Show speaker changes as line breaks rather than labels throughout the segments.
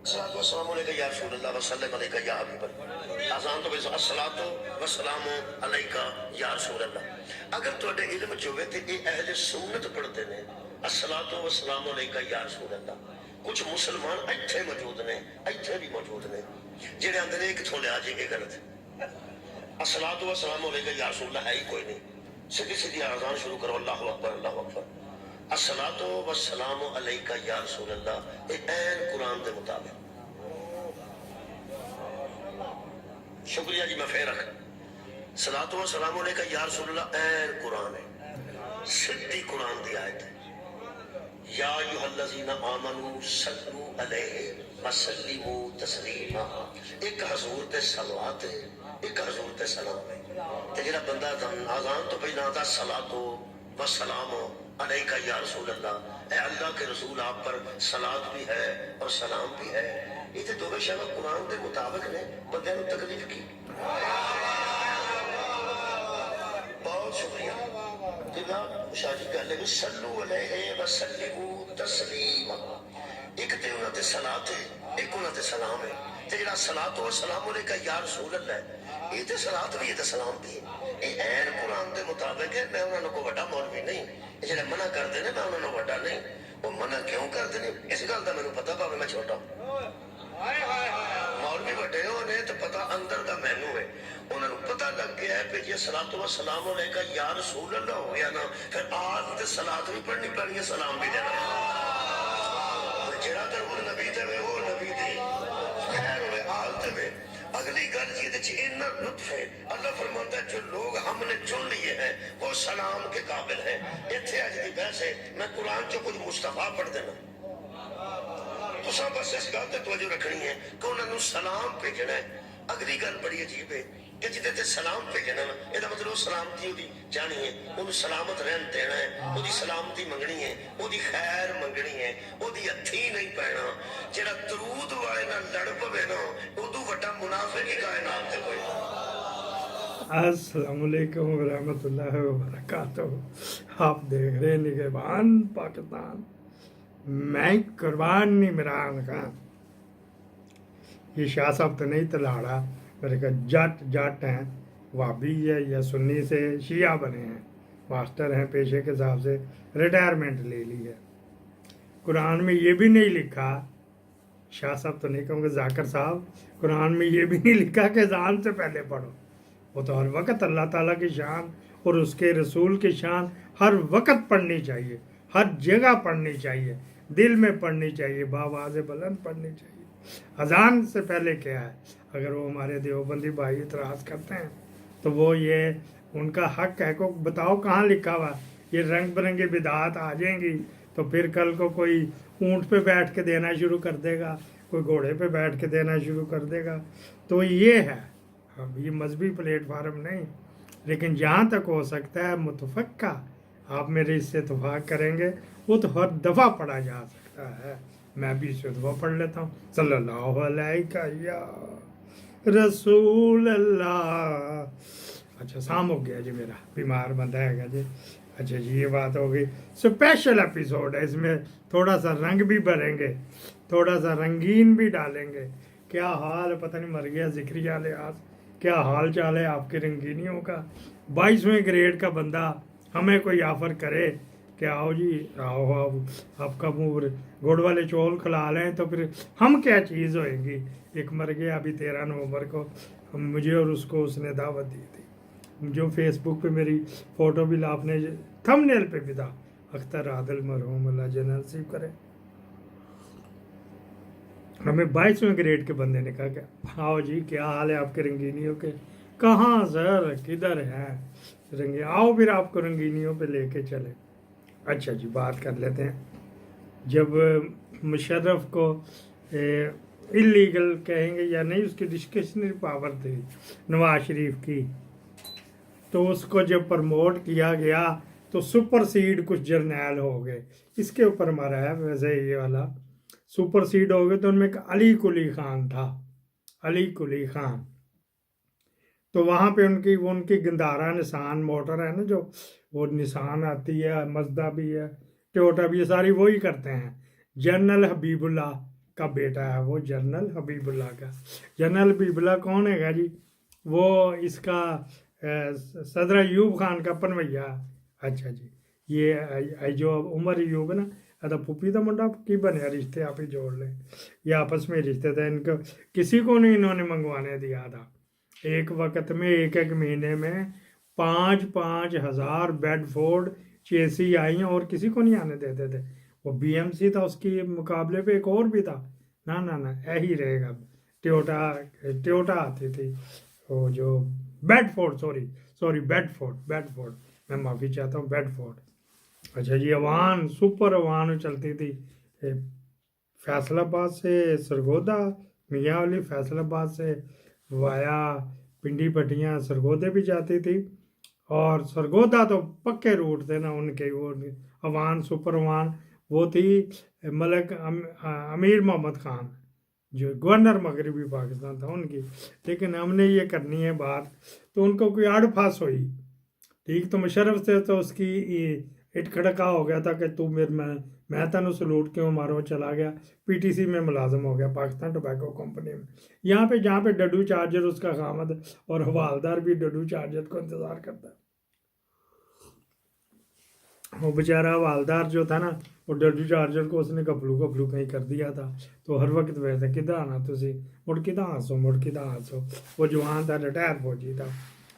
الصلاۃ والسلام علیکہ یا رسول اللہ وسلم علیکہ یا حبیب اللہ. آسان تو بس الصلاۃ والسلام علیکہ یا رسول اللہ. اگر تواڈے علم چ ہوے تے اے اہل سنت پڑھتے ہیں الصلاۃ والسلام علیکہ یا رسول اللہ. کچھ مسلمان ایتھے موجود نے, ایتھے بھی موجود نے جڑے اندر ایک تھوں لیا جی یہ غلط ہے. الصلاۃ والسلام علیکہ یا رسول اللہ ہے ہی کوئی نہیں. سیدھی سیدھی آزان شروع کرو اللہ اکبر اللہ اکبر. الصلاۃ والسلام علیکہ یا رسول اللہ یہ عین قرآن کے مطابق. شکریہ جی, میں پھر رکھ. صلاۃ والسلام علیکہ یا رسول اللہ عین قرآن ہے, سیدھی قرآن کی آیت ہے. یا ایھا الذین آمنوا صلوا علیہ وسلموا تسلیما. ایک حضور تے صلوات ہے, ایک حضور تے سلام ہے. تے جڑا بندہ آزان تو پہلا آتا صلاۃ وسلام علیکہ یا رسول اللہ, اے اللہ کے رسول آپ پر صلاۃ بھی ہے اور سلام بھی ہے. یہ تو دونوں شاید قرآن کے مطابق نے. بندے کو تکلیف کی. بہت شکریہ جناب شاہ جی. گل ہے صلو علیہ وسلموا تسلیما. ایک تے انہاں تے صلاۃ ہے, ایک انہاں تے سلام ہے. تے جڑا صلاۃ و سلام علیکہ یا رسول اللہ یہ تے صلاۃ بھی ہے تے سلام بھی ہے. یہ عین قرآن کے مطابق ہے. میں انہاں کو بڑا مولوی نہیں, جڑے منع کرتے ہیں میں انہوں نے بڑا نہیں. وہ منع کیوں کرتے ہیں اس گل کا مینوں پتہ, پاوے میں چھوٹا ہوں. مولوی بڑے ہونے تو پتہ اندر دا مینوں ہے. انہوں نے پتہ لگ گیا ہے کہ یہ صلاۃ و سلام علیکہ یا رسول اللہ ہو گیا نا, پھر آج تے صلاۃ بھی پڑھنی پڑنی ہے, سلام بھی دینا ہے. جڑا درود نبی تے وہ نبی دی خیر ہوئے آل تے میں. اگلی گل یہ اتنا لطف ہے. اللہ فرماتا ہے جو لوگ ہم نے چن لیے ہیں وہ سلام کے قابل ہیں. اتنے اج کی بحث ہے, میں قرآن چ کچھ مصطفیٰ پڑھ دینا. تو سب بس اس گل تے توجہ رکھنی ہے کہ انہوں نے سلام بھیجنا ہے. اگلی گل بڑی عجیب ہے کہ جہاں تے سلام بھیجنا نا, یہ مطلب وہ سلامتی وہ جانی ہے, وہ سلامت رہن دینا ہے, وہ سلامتی منگنی ہے, وہ خیر منگنی ہے, وہ ہتھی نہیں پینا. جہاں درود والے نہ لڑ پوے نا ادو وڈا منافق ہی کائنات تے کوئی.
السلام علیکم ورحمۃ اللہ وبرکاتہ. آپ دیکھ رہے ہیں نگہبان پاکستان, میں قربان عمران خان. یہ شاہ صاحب تو نہیں تلاڑا, میرے کہا جٹ ہیں, وابی ہے یا سنی سے شیعہ بنے ہیں, ماسٹر ہیں پیشے کے حساب سے, ریٹائرمنٹ لے لی ہے. قرآن میں یہ بھی نہیں لکھا, شاہ صاحب تو نہیں کہوں گے, ذاکر صاحب, قرآن میں یہ بھی نہیں لکھا کہ اذان سے پہلے پڑھو. وہ تو ہر وقت اللہ تعالیٰ کی شان اور اس کے رسول کی شان ہر وقت پڑھنی چاہیے, ہر جگہ پڑھنی چاہیے, دل میں پڑھنی چاہیے, بآواز بلند پڑھنی چاہیے. اذان سے پہلے کیا ہے؟ اگر وہ ہمارے دیوبندی بھائی اعتراض کرتے ہیں تو وہ یہ ان کا حق ہے کو بتاؤ کہاں لکھا ہوا. یہ رنگ برنگی بدعات آ جائیں گی تو پھر کل کو کوئی اونٹ پہ بیٹھ کے دینا شروع کر دے گا, کوئی گھوڑے پہ بیٹھ کے دینا شروع کر دے گا. تو یہ ہے, اب یہ مذہبی پلیٹ فارم نہیں, لیکن جہاں تک ہو سکتا ہے متفقہ آپ میرے اس سے اتفاق کریں گے, وہ تو ہر دفعہ پڑھا جا سکتا ہے. میں بھی اس دفعہ پڑھ لیتا ہوں, صلی اللہ علیہ یا رسول اللہ. اچھا شام ہو گیا جی, میرا بیمار بندہ ہے گا جی. اچھا جی یہ بات ہو گئی. اسپیشل ایپیسوڈ ہے, اس میں تھوڑا سا رنگ بھی بھریں گے, تھوڑا سا رنگین بھی ڈالیں گے. کیا حال ہے, پتہ نہیں مر گیا ذکری لحاظ, کیا حال چال ہے آپ کی رنگینیوں کا. 22ویں گریڈ کا بندہ ہمیں کوئی آفر کرے کہ آؤ جی آؤ, آپ کا منہ گڑ والے چول کھلا لیں تو پھر ہم کیا چیز ہوئیں گی. ایک مر گیا ابھی 13 نومبر کو, مجھے اور اس کو اس نے دعوت دی تھی, جو فیس بک پہ میری فوٹو بھی آپ نے تھم نیل پہ بھی تھا. اختر عادل مرحوم, اللہ جنت نصیب کرے. ہمیں 22ویں گریڈ کے بندے نے کہا کہ آؤ جی کیا حال ہے آپ کے رنگینیوں کے. کہاں سر, کدھر ہیں رنگین, آؤ پھر آپ کو رنگینیوں پہ لے کے چلے. اچھا جی بات کر لیتے ہیں. جب مشرف کو انلیگل کہیں گے یا نہیں, اس کی ڈسکشنری پاور تھی نواز شریف کی, تو اس کو جب پرموٹ کیا گیا تو سپر سیڈ کچھ جرنیل ہو گئے. اس کے اوپر ہمارا ہے ویسے یہ والا سپر سیڈ ہو گئے. تو ان میں ایک علی کلی خان تھا, علی کلی خان. تو وہاں پہ ان کی گندارا نسان موٹر ہے نا, جو وہ نسان آتی ہے, مزدا بھی ہے, ٹوٹا بھی ہے, ساری وہی کرتے ہیں. جنرل حبیب اللہ کا بیٹا ہے وہ جنرل حبیب اللہ کا. جنرل حبیب اللہ کون ہے گا جی؟ وہ اس کا صدر ایوب خان کا پنویا. اچھا جی یہ جو عمر ایوب ہے نا ادا پھوپھی کا منڈا کی بنے رشتے آپ ہی جوڑ لیں. یہ آپس میں رشتے تھے ان کو کسی کو نہیں انہوں نے منگوانے دیا تھا. ایک وقت میں ایک مہینے میں 5,000 بیڈ فورڈ چیسی آئی ہیں اور کسی کو نہیں آنے دیتے تھے. وہ بی ایم سی تھا اس کے مقابلے پہ ایک اور بھی تھا. نہ یہی رہے گا. ٹیوٹا آتی تھی وہ جو بیڈ فورڈ بیڈ فورڈ میں معافی چاہتا ہوں بیڈ فورڈ. اچھا جی اوان سپر اوان چلتی تھی فیصل آباد سے سرگودا میاں والی فیصل آباد سے وایا پنڈی پٹیاں سرگودے بھی جاتی تھی. اور سرگودا تو پکے روٹ تھے نا ان کے. وہ اوان سپر اوان وہ تھی ملک امیر محمد خان جو گورنر مغربی پاکستان تھا ان کی. لیکن ہم نے یہ کرنی ہے بات تو ان کو کوئی آڑ پھاس ہوئی ٹھیک تو مشرف سے تو اس کی اٹ کھڑکا ہو گیا تھا کہ تو میں تنو سلوٹ کیوں مارو. چلا گیا پی ٹی سی میں ملازم ہو گیا پاکستان ٹوبیکو کمپنی میں. یہاں پہ جہاں پہ ڈڈو چارجر اس کا خامد اور حوالدار بھی ڈڈو چارجر کو انتظار کرتا ہے. وہ بیچارہ حوالدار جو تھا نا وہ ڈڈو چارجر کو اس نے گپلو کہیں کر دیا تھا تو ہر وقت ویسے کدھر آنا تھی مڑ کدھر ہنسو. وہ جوان تھا ریٹائر فوجی تھا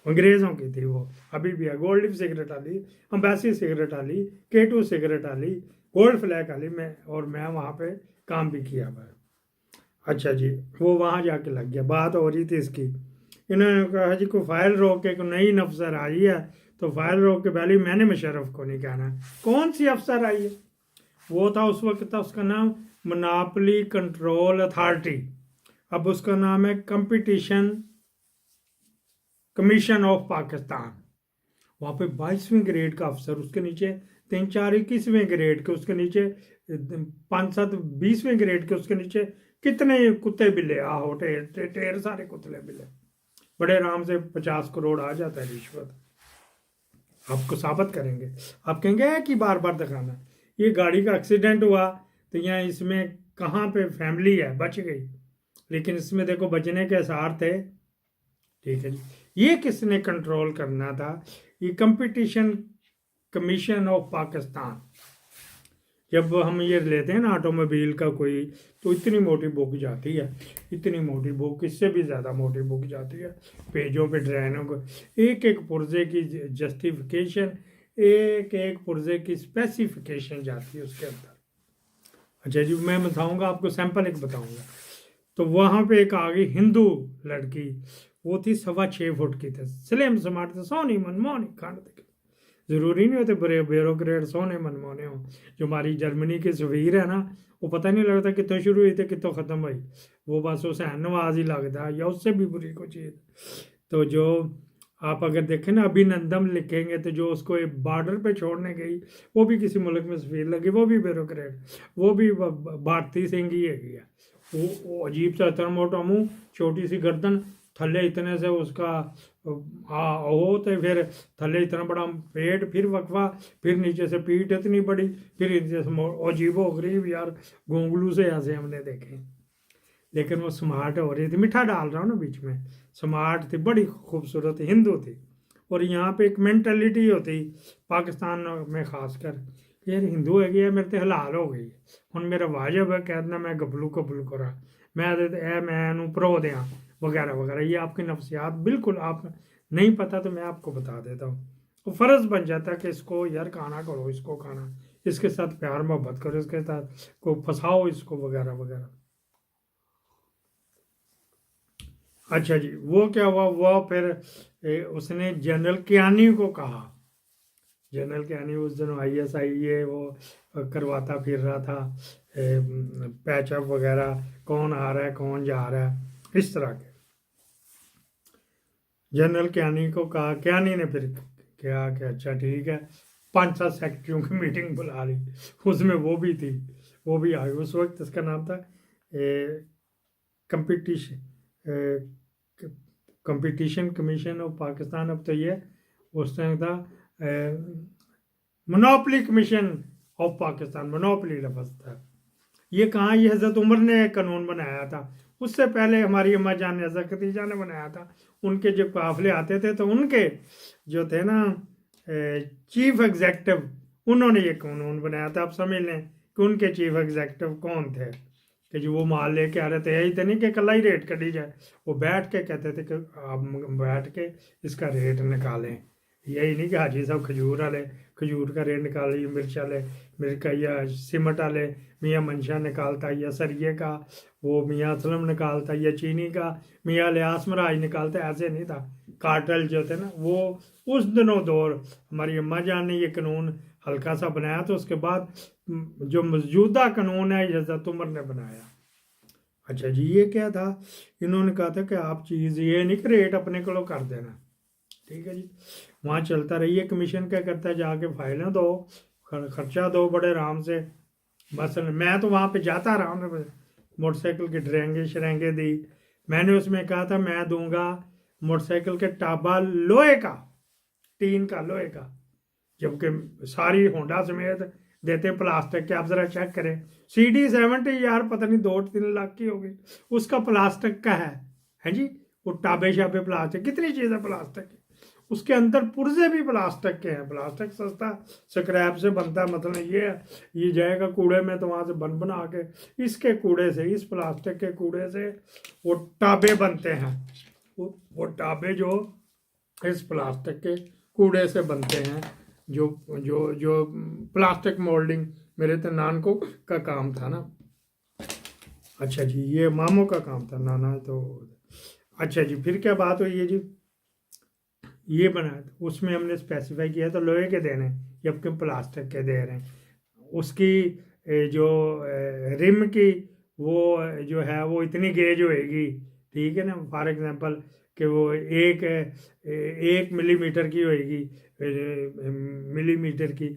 انگریزوں کی تھی. وہ ابھی بھی ہے. گولڈ لیف سگریٹ والی امبیسی سگریٹ والی K2 سگریٹ والی گولڈ فلیک والی میں اور میں وہاں پہ کام بھی کیا ہوا ہے. اچھا جی وہ وہاں جا کے لگ گیا. بات ہو رہی تھی اس کی. انہوں نے کہا جی کوئی فائل روک کے کوئی نئی افسر آئی ہے تو فائل روک کے پہلے میں نے مشرف کو نہیں کہنا. کون سی افسر آئی ہے؟ وہ تھا اس وقت تھا اس کا نام مناپلی کنٹرول اتھارٹی. اب اس کا نام ہے کمپٹیشن کمیشن آف پاکستان. وہاں پہ 22ویں گریڈ کا افسر اس کے نیچے 3-4 21ویں گریڈ کے اس کے نیچے 5-7 20ویں گریڈ کے اس کے نیچے کتنے کتے بلے آہو ٹیر سارے کتلے بلے. بڑے آرام سے 50 کروڑ آ جاتا ہے رشوت. آپ کو ثابت کریں گے. آپ کہیں گے کہ بار بار دکھانا. یہ گاڑی کا ایکسیڈنٹ ہوا تو یہاں اس میں کہاں پہ فیملی ہے بچ گئی لیکن اس میں دیکھو بچنے کے آثار تھے. ٹھیک ہے جی یہ کس نے کنٹرول کرنا تھا؟ یہ کمپٹیشن کمیشن آف پاکستان. جب ہم یہ لیتے ہیں نا آٹو موبائل کا کوئی تو اتنی موٹی بک جاتی ہے اتنی موٹی بک اس سے بھی زیادہ موٹی بک جاتی ہے پیجوں پہ ڈرائنوں کو ایک پرزے کی جسٹیفیکیشن ایک پرزے کی اسپیسیفیکیشن جاتی ہے اس کے اندر. اچھا جی میں بتاؤں گا آپ کو سیمپل ایک بتاؤں گا. تو وہاں پہ ایک آ گئی ہندو لڑکی وہ تھی 6.25 فٹ کی تھی سلیم سمارٹ تھے سونی منمونی کھانڈ تک. ضروری نہیں ہوتے بڑے بیوروکریٹ سونے منمونے ہوں. جو ہماری جرمنی کے سفیر ہے نا وہ پتہ نہیں لگتا کتوں شروع ہوئی تھی کتوں ختم ہوئی. وہ بس حسین نواز ہی لگتا ہے یا اس سے بھی بری کوئی چیز. تو جو آپ اگر دیکھیں نا ابھی نندم لکھیں گے تو جو اس کو بارڈر پہ چھوڑنے گئی وہ بھی کسی ملک میں سفیر لگی وہ بھی بیوروکریٹ وہ بھی بھارتی سنگھ ہی ہے. وہ عجیب سا اتنا موٹا منہ چھوٹی سی گردن تھلے اتنے سے اس کا ہو تو پھر تھلے اتنا بڑا پیٹ پھر وقفہ پھر نیچے سے پیٹ اتنی بڑی پھر نیچے سے عجیب و غریب یار گونگلو سے ایسے ہم نے دیکھے. لیکن وہ سمارٹ ہو رہی تھی. میٹھا ڈال رہا ہوں نا بیچ میں. سمارٹ تھی بڑی خوبصورت ہندو تھی. اور یہاں پہ ایک مینٹلٹی ہوتی پاکستان میں خاص کر یار ہندو ہے گیا میرے تے حلال ہو گئی ہن میرا واجب ہے کہنا میں گبلو کرا میں پرو دیا وغیرہ وغیرہ. یہ آپ کی نفسیات بالکل آپ نہیں پتہ تو میں آپ کو بتا دیتا ہوں. وہ فرض بن جاتا ہے کہ اس کو یار کھانا کرو اس کو کھانا اس کے ساتھ پیار محبت کرو اس کے ساتھ کو پھنساؤ اس کو وغیرہ وغیرہ. اچھا جی وہ کیا ہوا وہ پھر اس نے جنرل کیانی کو کہا. جنرل کیانی اس دن ISI وہ کرواتا پھر رہا تھا پیچ اپ وغیرہ کون آ رہا ہے کون جا رہا ہے اس طرح کے. جنرل کیانی کو کہا کیانی نے پھر کیا کہ اچھا ٹھیک ہے 5-7 سیکٹریوں کی میٹنگ بلا لی. اس میں وہ بھی تھی وہ بھی آئی. اس وقت اس کا نام تھا کمپٹیشن کمیشن آف پاکستان. اب تو یہ اس ٹائم تھا monopoly commission of Pakistan. Monopoly لفظ تھا ये कहाँ, ये हज़रत उमर ने कानून बनाया था, उससे पहले हमारी अम्मा जान ने हज़रत खदीजा ने बनाया था। उनके जो काफिले आते थे तो उनके जो थे ना चीफ एग्जेक्टिव, उन्होंने ये कानून बनाया था। आप समझ लें कि उनके चीफ एग्जेक्टिव कौन थे, कि जो वो माल लेके आ रहे थे, यही तो नहीं कि कल ही रेट कटी जाए, वो बैठ के कहते थे कि आप बैठ के इसका रेट निकालें। यही नहीं कि हाजी साहब खजूर वाले खजूर का रेट निकालिए, मिर्च वाले मिर्च का, या सीमट वाले मियाँ मंशा निकालता, या सरिये का वो मियाँ असलम निकालता, या चीनी का मियाँ लियास मराज निकालता। ऐसे नहीं था। कार्टेल जो थे ना, वो उस दिनों दौर हमारी अम्मा जान ने ये कानून हल्का सा बनाया, तो उसके बाद जो मौजूदा कानून है हज़रत उमर ने बनाया। अच्छा जी, ये क्या था, इन्होंने कहा था कि आप चीज़ ये नहीं कि रेट अपने को कर देना, ठीक है जी। वहाँ चलता रही है। कमीशन क्या करता है, जाके फाइलें दो, खर्चा दो बड़े आराम से। बस मैं तो वहाँ पे जाता आराम से, मोटरसाइकिल के ड्रेंगे शरेंगे दी। मैंने उसमें कहा था मैं दूंगा मोटरसाइकिल के टाबा लोहे का, टीन का, लोहे का, जबकि सारी होंडा समेत देते प्लास्टिक के। आप ज़रा चेक करें, CD70 यार पता नहीं 2-3 लाख की होगी, उसका प्लास्टिक का है जी। वो टाबे शाबे प्लास्टिक, कितनी चीज़ें प्लास्टिक की, उसके अंदर पुर्जे भी प्लास्टिक के हैं। प्लास्टिक सस्ता स्क्रैप से बनता है, मतलब ये जाएगा कूड़े में, तो वहाँ से बना के इसके कूड़े से, इस प्लास्टिक के कूड़े से वो टाबे बनते हैं। वो टाबे जो इस प्लास्टिक के कूड़े से बनते हैं, जो जो जो प्लास्टिक मोल्डिंग मेरे तो नानको का काम था ना। अच्छा जी, ये मामों का काम था, नाना तो। अच्छा जी, फिर क्या बात हुई है जी, ये बना उसमें हमने स्पेसिफाई किया तो लोहे के देने, जबकि प्लास्टिक के दे रहे हैं। उसकी जो रिम की वो जो है वो इतनी गेज होएगी, ठीक है ना, फॉर एग्जांपल कि वो एक मिलीमीटर की होएगी, मिलीमीटर की,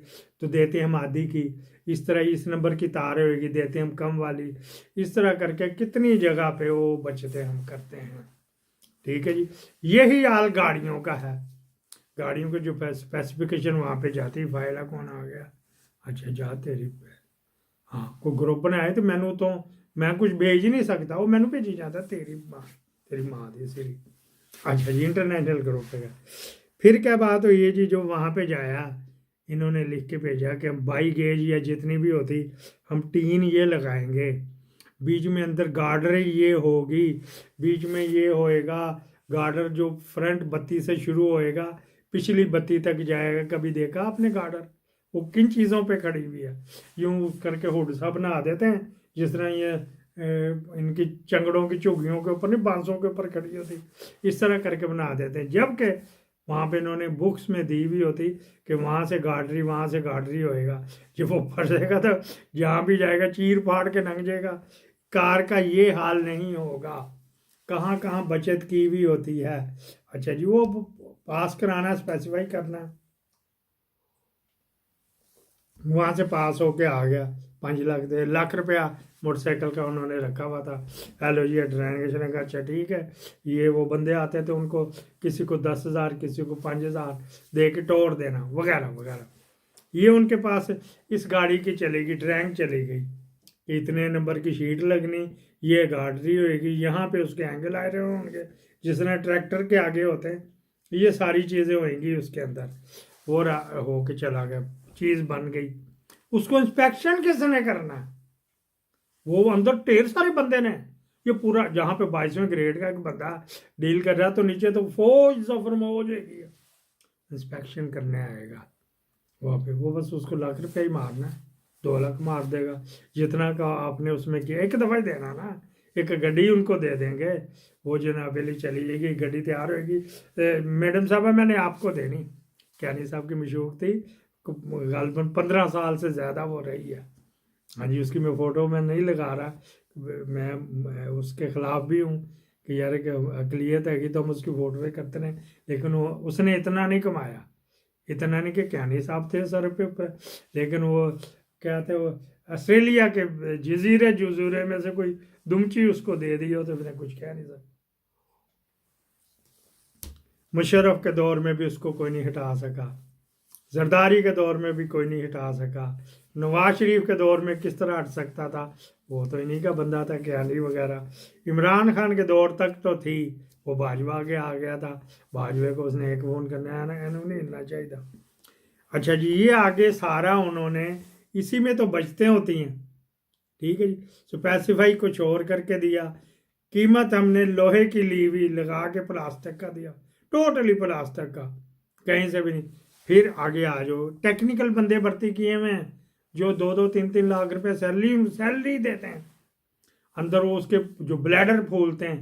तो देते हैं हम आधी की। इस तरह इस नंबर की तार होएगी, देते हैं हम कम वाली। इस तरह करके कितनी जगह पे वो बचते हम करते हैं, ठीक है जी। यही हाल गाड़ियों का है। गाड़ियों के जो स्पेसिफिकेशन वहाँ पे जाती, फाइल कौन आ गया, अच्छा जाते रिप, हाँ कोई ग्रुप बनाए तो मैनू तो मैं कुछ भेज ही नहीं सकता, वो मैनू भेजी जाता तेरी माँ दी सिरी। अच्छा जी, इंटरनेशनल ग्रुप है। फिर क्या बात हुई है जी, जो वहाँ पे जाया इन्होंने लिख के भेजा कि हम 22 गेज या जितनी भी होती हम टीन ये लगाएंगे, बीच में अंदर गार्डर ये होगी, बीच में ये होएगा गार्डर जो फ्रंट बत्ती से शुरू होएगा पिछली बत्ती तक जाएगा। कभी देखा आपने गार्डर, वो किन चीज़ों पे खड़ी हुई है, यूं करके हुड सा बना देते हैं, जिस तरह ये इनकी चंगड़ों की झुग्गियों के ऊपर नहीं, बांसों के ऊपर खड़ी होती, इस तरह करके बना देते हैं। जबकि वहाँ पे इन्होंने बुक्स में दी हुई होती कि वहाँ से गार्डरी होएगा, जब वो फंसेगा तो जहाँ भी जाएगा चीर फाड़ के लंघ जाएगा। कार का ये हाल नहीं होगा, कहाँ कहाँ बचत की भी होती है। अच्छा जी, वो पास कराना, स्पेसिफाई करना, वहाँ से पास होके आ गया, 5 लाख दे, लाख रुपया मोटरसाइकिल का उन्होंने रखा हुआ था। हेलो जी, ड्राइविंग का, अच्छा ठीक है। ये वो बंदे आते थे, उनको किसी को 10,000 किसी को 5,000 दे के टोर देना वगैरह वगैरह। ये उनके पास इस गाड़ी की चलेगी, ड्राइंग चली गई, इतने नंबर की शीट लगनी, ये गार्डरी होएगी, यहाँ पे उसके एंगल आए रहे होंगे जिस तरह ट्रैक्टर के आगे होते हैं, ये सारी चीज़ें होंगी उसके अंदर। वो हो के चला गया, चीज़ बन गई। उसको इंस्पेक्शन किसने करना है, वो अंदर ढेर सारे बंदे ने, ये पूरा जहाँ पे 22वें ग्रेड का एक बंदा डील कर रहा, तो नीचे तो फौज सफर मौज है, इंस्पेक्शन करने आएगा वहाँ पे। वो बस उसको लाख रुपया ही मारना है, 2 लाख मार देगा, जितना का आपने उसमें किया एक दफ़ा ही देना ना। एक गड्डी उनको दे देंगे, वो जनाबेली चली जाएगी, गड्डी तैयार होगी, मैडम साहब मैंने आपको देनी, कैनी साहब की मशहूर थी, गालबन 15 साल से ज़्यादा वो रही है। हाँ जी, उसकी मैं फ़ोटो में नहीं लगा रहा, मैं उसके ख़िलाफ़ भी हूँ कि यार अकलियत है कि तो हम उसकी फ़ोटो करते रहे, लेकिन वो उसने इतना नहीं कमाया, इतना नहीं कि कैनी साहब थे सर पे ऊपर, लेकिन वो क्या थे, वो ऑस्ट्रेलिया के जजीरे में से कोई दुमची उसको दे दी हो, तो फिर कुछ कह नहीं सकता। मुशर्रफ के दौर में भी उसको कोई नहीं हटा सका, जरदारी के दौर में भी कोई नहीं हटा सका, नवाज शरीफ के दौर में किस तरह हट सकता था, वो तो इन्हीं का बंदा था, कियानी वगैरह। इमरान खान के दौर तक तो थी, वो बाजवा के आ गया था, बाजवे को उसने एक फोन करना है ना, नहीं हिलना चाहिए था। अच्छा जी, ये आगे सारा उन्होंने इसी में तो बचतें होती हैं, ठीक है जी। स्पेसिफाई कुछ और करके दिया, कीमत हमने लोहे की ली हुई लगा के प्लास्टिक का दिया, टोटली प्लास्टिक का, कहीं से भी नहीं। फिर आगे आ जाओ, टेक्निकल बंदे भर्ती किए हुए हैं जो 2-3 लाख रुपए सैलरी देते हैं, अंदर वो उसके जो ब्लैडर फूलते हैं,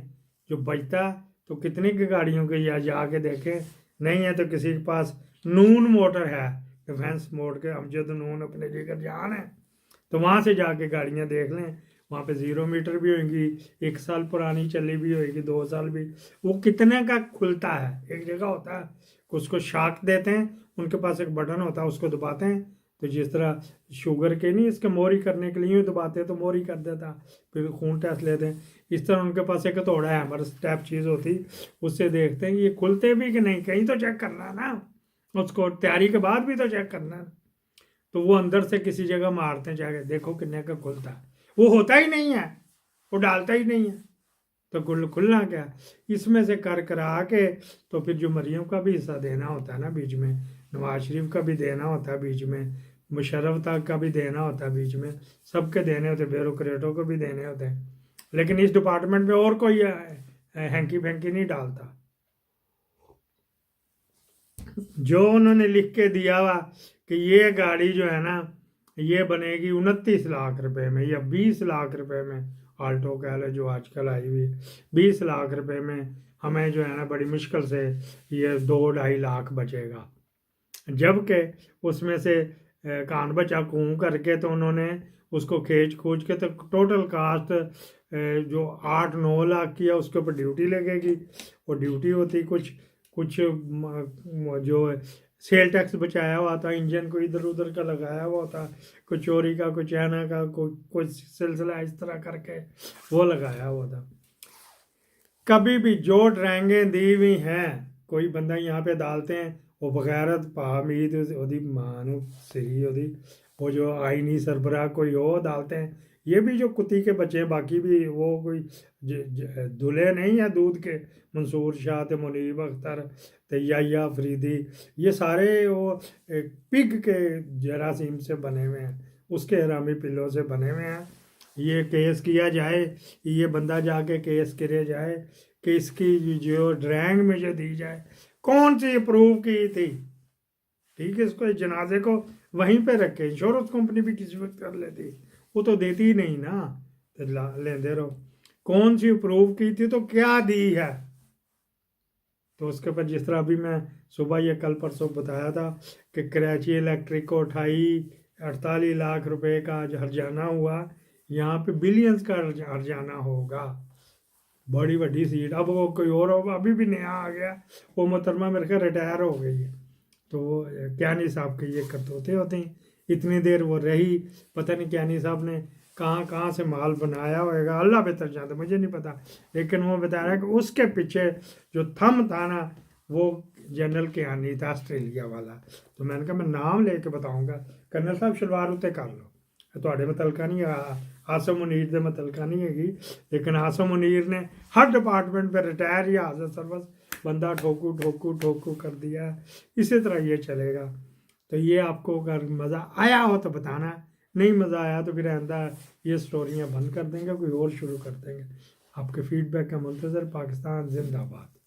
जो बचता तो कितनी की गाड़ियों के या जाके देखें, नहीं है तो किसी के पास नून मोटर है, डिफेंस मोड के अमजद नून अपने जिगर जान है, तो वहाँ से जाके गाड़ियाँ देख लें, वहाँ पे 0 मीटर भी होंगी, 1 साल पुरानी चली भी होगी, 2 साल भी, वो कितने का खुलता है। एक जगह होता है उसको शाक देते हैं, उनके पास एक बटन होता है, उसको दबाते हैं, तो जिस तरह शुगर के नहीं इसके मोरी करने के लिए दबाते हैं तो मोरी कर देता, फिर खून टेस्ट लेते हैं, इस तरह उनके पास एक थोड़ा हैमर स्टेप चीज़ होती, उससे देखते हैं ये खुलते भी कि नहीं, कहीं तो चेक करना ना, उसको तैयारी के बाद भी तो चेक करना, तो वो अंदर से किसी जगह मारते हैं जाके, देखो कितने का खुलता है, वो होता ही नहीं है, वो डालता ही नहीं है, तो खुलना क्या। इसमें से कर करा के तो फिर जो मरियम का भी हिस्सा देना होता है ना बीच में, नवाज शरीफ का भी देना होता है बीच में, मुशर्रफ तक का भी देना होता है बीच में, सबके देने होते, ब्यूरोक्रेटों को भी देने होते हैं, लेकिन इस डिपार्टमेंट में और कोई हैंकी फैंकी नहीं डालता। जो उन्होंने लिख के दिया हुआ कि ये गाड़ी जो है ना ये बनेगी 29 लाख रुपए में या 20 लाख रुपए में, आल्टो कह लो जो आजकल आई हुई, 20 लाख रुपए में हमें जो है ना बड़ी मुश्किल से ये 2-2.5 लाख बचेगा, जबकि उसमें से कान बचा कूं करके तो उन्होंने उसको खींच खूच के तो टोटल कास्ट जो 8-9 लाख की है उसके ऊपर ड्यूटी लगेगी, वो ड्यूटी होती कुछ जो सेल टैक्स बचाया हुआ था, इंजन को इधर उधर का लगाया हुआ था, कोई चोरी का, कोई चाइना का, कोई सिलसिला इस तरह करके वो लगाया हुआ था। कभी भी जो ड्राइंगें दी हुई हैं कोई बंदा यहाँ पे डालते हैं, वो बगैरत पामीद ओदी मानू सही ओदी वो जो आईनी सरबराह कोई हो डालते हैं, ये भी जो कुत्ती के बच्चे बाकी भी वो कोई दूल्हे नहीं है दूध के, मंसूर शाह ते मुनीब अख्तर ते याया अफरीदी, ये सारे वो पिग के जरासीम से बने हुए हैं, उसके हरामी पिल्लों से बने हुए हैं। ये केस किया जाए, ये बंदा जाके केस करे जाए कि इसकी जो ड्राइंग मुझे दी जाए, कौन सी अप्रूव की थी, ठीक है, इसको जनाजे को वहीं पे रखे, इंश्योरेंस कंपनी भी किसी वक्त कर लेती, वो तो देती ही नहीं ना, तो लेंदे रहो, कौन सी अप्रूव की थी तो क्या दी है। तो उसके ऊपर जिस तरह अभी मैं सुबह या कल परसों बताया था कि कराची इलेक्ट्रिक को 48 लाख रुपए का हर्जाना हुआ, यहाँ पे बिलियंस का हर्जाना होगा, बड़ी बड़ी सीट। अब वो कोई और अभी भी नया आ गया, वो मोहतरमा मेरे ख्याल रिटायर हो गई है, तो कियानी साहब के ये करतूते होते हैं, इतनी देर वो रही, पता नहीं कियानी साहब ने कहाँ कहाँ से माल बनाया होगा, अल्लाह बेहतर जानता, मुझे नहीं पता, लेकिन वो बता रहा है कि उसके पीछे जो थम था ना वो जनरल कियानी था, आस्ट्रेलिया वाला। तो मैंने कहा मैं नाम लेके बताऊंगा, कर्नल साहब शलवार उत्ते कर लो, ਤੁਹਾਡੇ मुतलका नहीं आसम मुनीर के मुतलका नहीं हैगी, लेकिन आसम मुनीर ने हर डिपार्टमेंट पे रिटायर या हाजिर सर्वस बंदा ठोकू ठोकू ठोकू कर दिया, इसी तरह ये चलेगा। तो ये आपको अगर मज़ा आया हो तो बताना, नहीं मज़ा आया तो फिर आइंदा ये स्टोरियाँ बंद कर देंगे, कोई और शुरू कर देंगे। आपके फीडबैक का मुंतज़र, पाकिस्तान जिंदाबाद।